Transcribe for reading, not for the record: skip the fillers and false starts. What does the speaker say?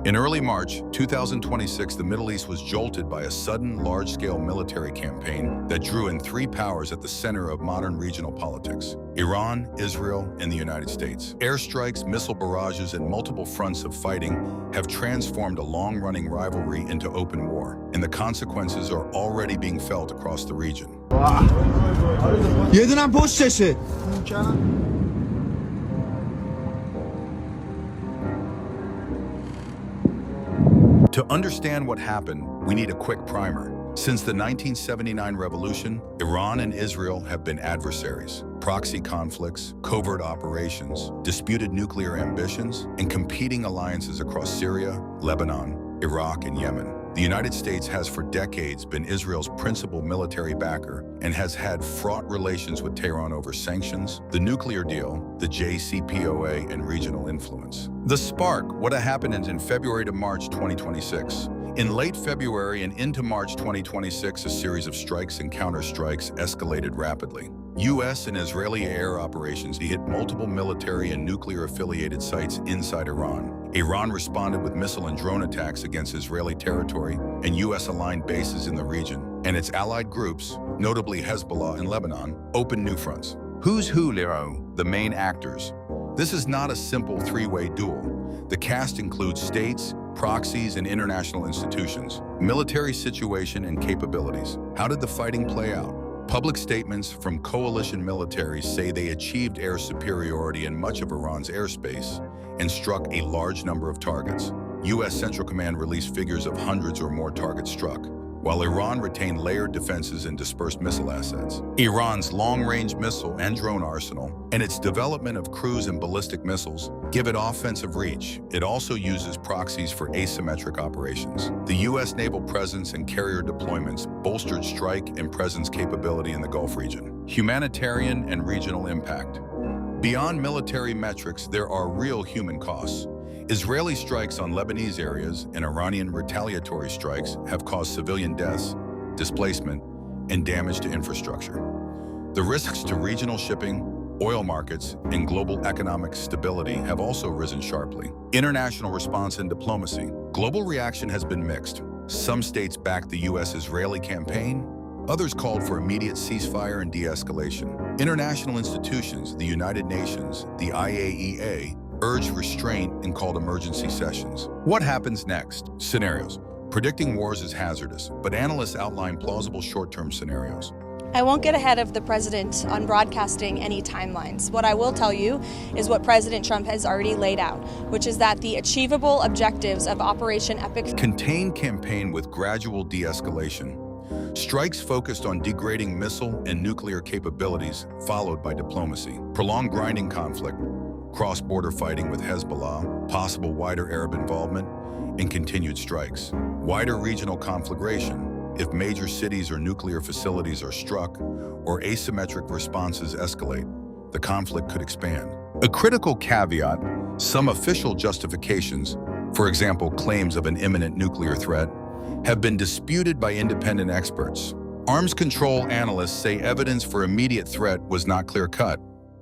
In early March 2026, the Middle East was jolted by a sudden, large-scale military campaign that drew in three powers at the center of modern regional politics: Iran, Israel, and the United States. Airstrikes, missile barrages, and multiple fronts of fighting have transformed a long-running rivalry into open war, and the consequences are already being felt across the region. یه دونم پشتشه. To understand what happened, we need a quick primer. Since the 1979 revolution, Iran and Israel have been adversaries. Proxy conflicts, covert operations, disputed nuclear ambitions, and competing alliances across Syria, Lebanon, Iraq, and Yemen. The United States has for decades been Israel's principal military backer and has had fraught relations with Tehran over sanctions, the nuclear deal, the JCPOA, and regional influence. The spark, what happened in February to March 2026. In late February and into March 2026, a series of strikes and counterstrikes escalated rapidly. U.S. and Israeli air operations hit multiple military and nuclear-affiliated sites inside Iran. Iran responded with missile and drone attacks against Israeli territory and U.S.-aligned bases in the region, and its allied groups, notably Hezbollah and Lebanon, opened new fronts. Who's who, Lero? The main actors. This is not a simple three-way duel. The cast includes states, proxies, and international institutions, military situation and capabilities. How did the fighting play out? Public statements from coalition militaries say they achieved air superiority in much of Iran's airspace and struck a large number of targets. U.S. Central Command released figures of hundreds or more targets struck, while Iran retained layered defenses and dispersed missile assets. Iran's long-range missile and drone arsenal and its development of cruise and ballistic missiles give it offensive reach. It also uses proxies for asymmetric operations. The U.S. naval presence and carrier deployments bolstered strike and presence capability in the Gulf region. Humanitarian and regional impact. Beyond military metrics, there are real human costs. Israeli strikes on Lebanese areas and Iranian retaliatory strikes have caused civilian deaths, displacement, and damage to infrastructure. The risks to regional shipping, oil markets, and global economic stability have also risen sharply. International response and diplomacy. Global reaction has been mixed. Some states backed the U.S.-Israeli campaign. Others called for immediate ceasefire and de-escalation. International institutions, the United Nations, the IAEA, urged restraint and called emergency sessions. What happens next? Scenarios. Predicting wars is hazardous, but analysts outline plausible short-term scenarios. I won't get ahead of the president on broadcasting any timelines. What I will tell you is what President Trump has already laid out, which is that the achievable objectives of Operation Epic Contained campaign with gradual de-escalation. Strikes focused on degrading missile and nuclear capabilities, followed by diplomacy. Prolonged grinding conflict, cross-border fighting with Hezbollah, possible wider Arab involvement, and continued strikes. Wider regional conflagration. If major cities or nuclear facilities are struck or asymmetric responses escalate, the conflict could expand. A critical caveat, some official justifications, for example, claims of an imminent nuclear threat, have been disputed by independent experts. Arms control analysts say evidence for immediate threat was not clear-cut.